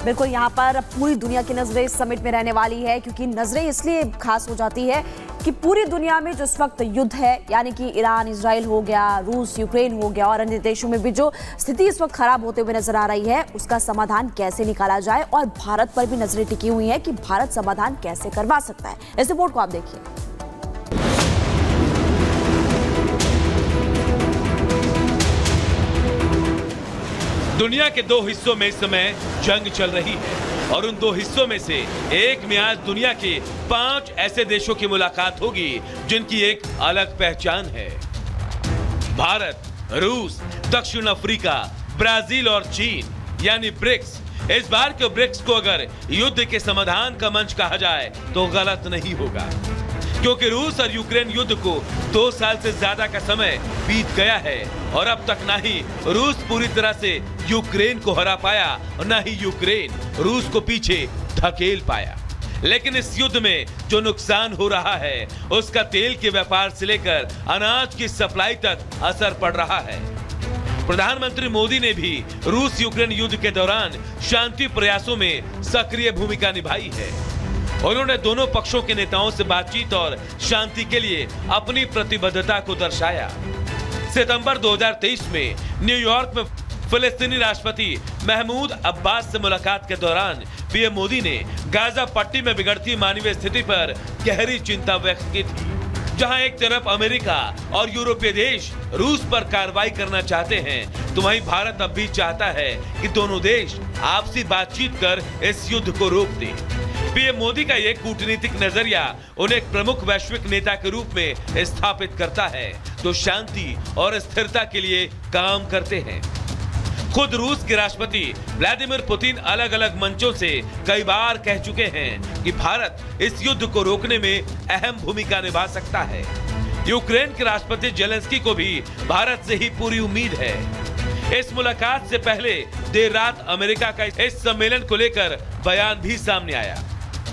बिल्कुल, यहाँ पर पूरी दुनिया की नजरें इस समिट में रहने वाली है, क्योंकि नजरें इसलिए खास हो जाती है कि पूरी दुनिया में जो इस वक्त युद्ध है, यानी कि ईरान इजराइल हो गया, रूस यूक्रेन हो गया और अन्य देशों में भी जो स्थिति इस वक्त खराब होते हुए नजर आ रही है, उसका समाधान कैसे निकाला जाए और भारत पर भी नजरें टिकी हुई हैं कि भारत समाधान कैसे करवा सकता है। इस रिपोर्ट को आप देखिए। दुनिया के दो हिस्सों में इस समय जंग चल रही है और उन दो हिस्सों में से एक में आज दुनिया के 5 ऐसे देशों की मुलाकात होगी जिनकी एक अलग पहचान है। भारत, रूस, दक्षिण अफ्रीका, ब्राजील और चीन यानी ब्रिक्स। इस बार के ब्रिक्स को अगर युद्ध के समाधान का मंच कहा जाए तो गलत नहीं होगा, क्योंकि रूस और यूक्रेन युद्ध को 2 साल से ज्यादा का समय बीत गया है और अब तक ना ही रूस पूरी तरह से यूक्रेन को हरा पाया और ना ही यूक्रेन रूस को पीछे धकेल पाया। लेकिन इस युद्ध में जो नुकसान हो रहा है उसका तेल के व्यापार से लेकर अनाज की सप्लाई तक असर पड़ रहा है। प्रधानमंत्री मोदी ने भी रूस यूक्रेन युद्ध के दौरान शांति प्रयासों में सक्रिय भूमिका निभाई है। उन्होंने दोनों पक्षों के नेताओं से बातचीत और शांति के लिए अपनी प्रतिबद्धता को दर्शाया। सितंबर 2023 में न्यूयॉर्क में फिलिस्तीनी राष्ट्रपति महमूद अब्बास से मुलाकात के दौरान पीएम मोदी ने गाजा पट्टी में बिगड़ती मानवीय स्थिति पर गहरी चिंता व्यक्त की थी। जहां एक तरफ अमेरिका और यूरोपीय देश रूस पर कार्रवाई करना चाहते हैं, तो वहीं भारत अब भी चाहता है कि दोनों देश आपसी बातचीत कर इस युद्ध को रोक दें। पीएम मोदी का ये कूटनीतिक नजरिया उन्हें एक प्रमुख वैश्विक नेता के रूप में स्थापित करता है, तो शांति और स्थिरता के लिए काम करते हैं। खुद रूस के राष्ट्रपति व्लादिमीर पुतिन अलग अलग मंचों से कई बार कह चुके हैं कि भारत इस युद्ध को रोकने में अहम भूमिका निभा सकता है। यूक्रेन के राष्ट्रपति जेलेंस्की को भी भारत से ही पूरी उम्मीद है। इस मुलाकात से पहले देर रात अमेरिका का इस सम्मेलन को लेकर बयान भी सामने आया।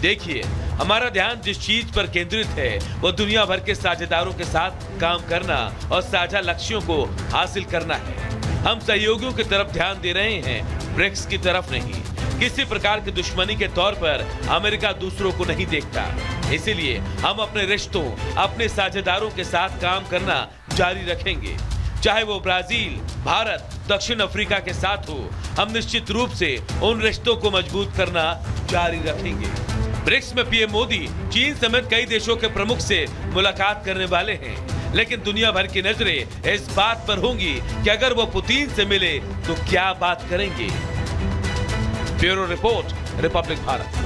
देखिए, हमारा ध्यान जिस चीज पर केंद्रित है वो दुनिया भर के साझेदारों के साथ काम करना और साझा लक्ष्यों को हासिल करना है। हम सहयोगियों की तरफ ध्यान दे रहे हैं, ब्रिक्स की तरफ नहीं। किसी प्रकार की दुश्मनी के तौर पर अमेरिका दूसरों को नहीं देखता, इसीलिए हम अपने रिश्तों, अपने साझेदारों के साथ काम करना जारी रखेंगे। चाहे वो ब्राजील, भारत, दक्षिण अफ्रीका के साथ हो, हम निश्चित रूप से उन रिश्तों को मजबूत करना जारी रखेंगे। ब्रिक्स में पीएम मोदी चीन समेत कई देशों के प्रमुख से मुलाकात करने वाले हैं, लेकिन दुनिया भर की नजरें इस बात पर होंगी कि अगर वो पुतिन से मिले तो क्या बात करेंगे। Bureau report, Republic Bharat.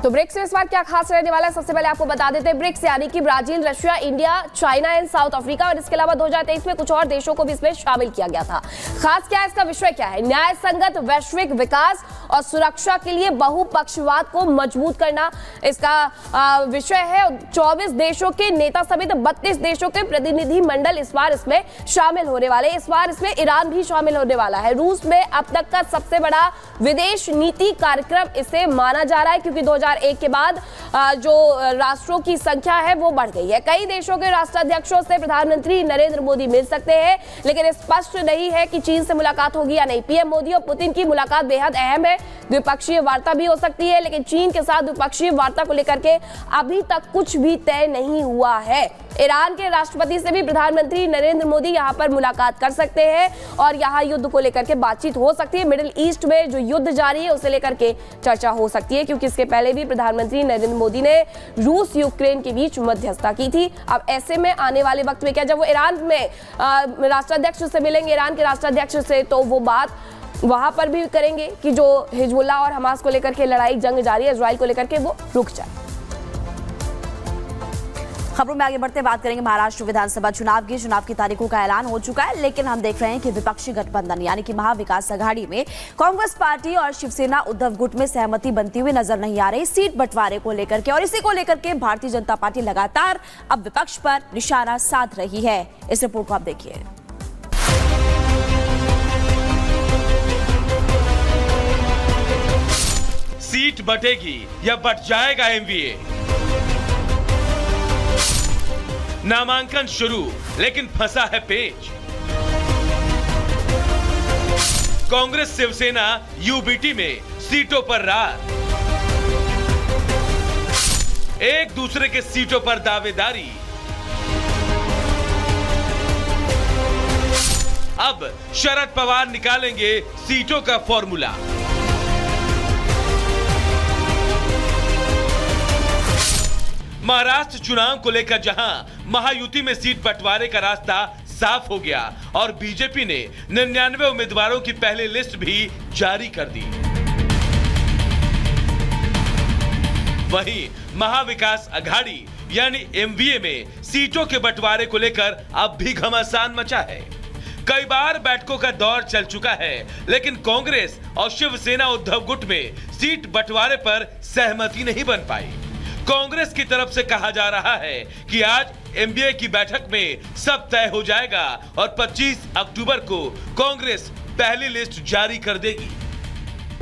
तो ब्रिक्स में इस बार क्या खास रहने वाला है, सबसे पहले आपको बता देते हैं। ब्रिक्स यानी कि Brazil, Russia, India, China and south Africa और इसके अलावा 2023 में कुछ और देशों को भी इसमें शामिल किया गया था। खास क्या है, इसका विषय क्या है? न्याय संगत वैश्विक विकास और सुरक्षा के लिए बहुपक्षवाद को मजबूत करना इसका विषय है। 24 देशों के नेता समेत 32 देशों के प्रतिनिधि मंडल इस बार इसमें शामिल होने वाले। इस बार इसमें ईरान भी शामिल होने वाला है। रूस में अब तक का सबसे बड़ा विदेश नीति कार्यक्रम इसे माना जा रहा है, क्योंकि 2001 के बाद जो राष्ट्रों की संख्या है वो बढ़ गई है। कई देशों के राष्ट्राध्यक्षों से प्रधानमंत्री नरेंद्र मोदी मिल सकते हैं, लेकिन स्पष्ट नहीं है कि चीन से मुलाकात होगी या नहीं। पीएम मोदी और पुतिन की मुलाकात बेहद अहम है। द्विपक्षीय वार्ता भी हो सकती है, लेकिन चीन के साथ द्विपक्षीय वार्ता को लेकर के अभी तक कुछ भी तय नहीं हुआ है। ईरान के राष्ट्रपति से भी प्रधानमंत्री नरेंद्र मोदी यहां पर मुलाकात कर सकते हैं और यहां युद्ध को लेकर के बातचीत हो सकती है। मिडिल ईस्ट में जो युद्ध जारी है उसे लेकर के चर्चा हो सकती है, क्योंकि इसके पहले भी प्रधानमंत्री नरेंद्र मोदी ने रूस यूक्रेन के बीच मध्यस्थता की थी। अब ऐसे में आने वाले वक्त में क्या, जब वो ईरान में राष्ट्राध्यक्ष से मिलेंगे, ईरान के राष्ट्राध्यक्ष से, तो वो बात वहां पर भी करेंगे कि जो हिजबुल्लाह और हमास को लेकर के लड़ाई जंग जारी है इजराइल को लेकर के, वो रुक जाए। खबरों में आगे बढ़ते बात करेंगे महाराष्ट्र विधानसभा चुनाव की तारीखों का ऐलान हो चुका है, लेकिन हम देख रहे हैं कि विपक्षी गठबंधन यानी कि महाविकास आघाड़ी में कांग्रेस पार्टी और शिवसेना उद्धव गुट में सहमति बनती हुई नजर नहीं आ रही सीट बंटवारे को लेकर के, और इसी को लेकर के भारतीय जनता पार्टी लगातार अब विपक्ष पर निशाना साध रही है। इस रिपोर्ट को आप देखिए। सीट बटेगी या बट जाएगा एमवीए? नामांकन शुरू, लेकिन फंसा है पेच। कांग्रेस शिवसेना यूबीटी में सीटों पर रार, एक दूसरे के सीटों पर दावेदारी। अब शरद पवार निकालेंगे सीटों का फॉर्मूला। महाराष्ट्र चुनाव को लेकर जहां महायुति में सीट बंटवारे का रास्ता साफ हो गया और बीजेपी ने 99 उम्मीदवारों की पहली लिस्ट भी जारी कर दी, वहीं महाविकास अघाड़ी यानी एमवीए में सीटों के बंटवारे को लेकर अब भी घमासान मचा है। कई बार बैठकों का दौर चल चुका है, लेकिन कांग्रेस और शिवसेना उद्धव गुट में सीट बंटवारे पर सहमति नहीं बन पाई। कांग्रेस की तरफ से कहा जा रहा है कि आज एमबीए की बैठक में सब तय हो जाएगा और 25 अक्टूबर को कांग्रेस पहली लिस्ट जारी कर देगी।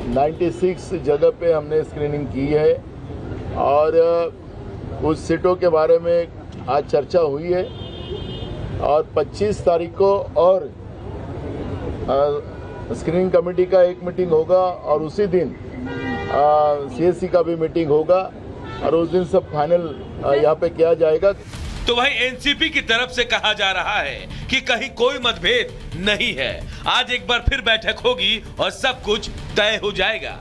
96 जगह पे हमने स्क्रीनिंग की है और कुछ सीटों के बारे में आज चर्चा हुई है और 25 तारीख को और स्क्रीनिंग कमेटी का एक मीटिंग होगा और उसी दिन सीएससी का भी मीटिंग होगा और उस दिन सब फाइनल यहाँ पे किया जाएगा। तो वहीं एनसीपी की तरफ से कहा जा रहा है कि कहीं कोई मतभेद नहीं है, आज एक बार फिर बैठक होगी और सब कुछ तय हो जाएगा।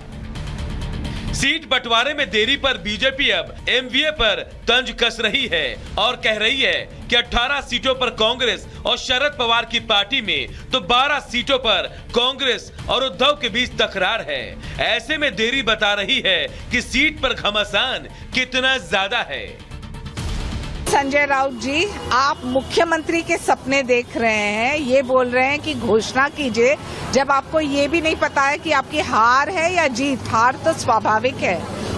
सीट बंटवारे में देरी पर बीजेपी अब एमवीए पर तंज कस रही है और कह रही है कि 18 सीटों पर कांग्रेस और शरद पवार की पार्टी में तो 12 सीटों पर कांग्रेस और उद्धव के बीच तकरार है। ऐसे में देरी बता रही है कि सीट पर घमासान कितना ज्यादा है। संजय राउत जी, आप मुख्यमंत्री के सपने देख रहे हैं, ये बोल रहे हैं कि घोषणा कीजिए, जब आपको ये भी नहीं पता है कि आपकी हार है या जीत। हार तो स्वाभाविक है।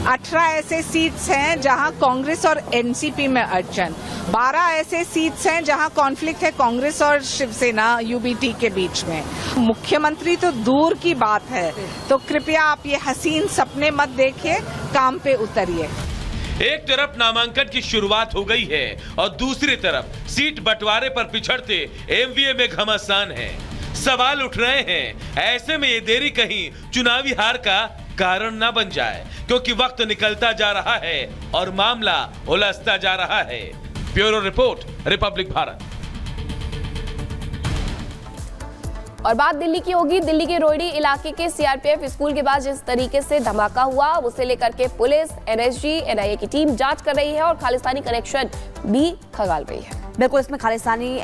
18 ऐसे सीट्स हैं जहां कांग्रेस और एनसीपी में अड़चन, 12 ऐसे सीट्स हैं जहां कॉन्फ्लिक्ट है कांग्रेस और शिवसेना यूबीटी के बीच में। मुख्यमंत्री तो दूर की बात है, तो कृपया आप ये हसीन सपने मत देखिए, काम पे उतरिए। एक तरफ नामांकन की शुरुआत हो गई है और दूसरी तरफ सीट बंटवारे पर पिछड़ते एमवीए में घमासान है। सवाल उठ रहे हैं, ऐसे में ये देरी कहीं चुनावी हार का कारण न बन जाए, क्योंकि वक्त निकलता जा रहा है और मामला उलझता जा रहा है। Bureau report, Republic Bharat. और बात दिल्ली की होगी। दिल्ली के रोहिणी इलाके के सीआरपीएफ स्कूल के बाद जिस तरीके से धमाका हुआ, उसे लेकर के पुलिस, एनएसजी, एनआईए की टीम जांच कर रही है और खालिस्तानी कनेक्शन भी खंगाल रही है। बिल्कुल, इसमें खालिस्तानी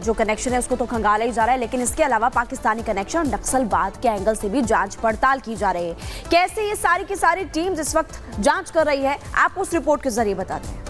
जो कनेक्शन है उसको तो खंगाला ही जा रहा है, लेकिन इसके अलावा पाकिस्तानी कनेक्शन और नक्सलवाद के एंगल से भी जांच पड़ताल की जा रही है। कैसे ये सारी की सारी टीम्स इस वक्त जांच कर रही है, आपको उस रिपोर्ट के जरिए बताते हैं।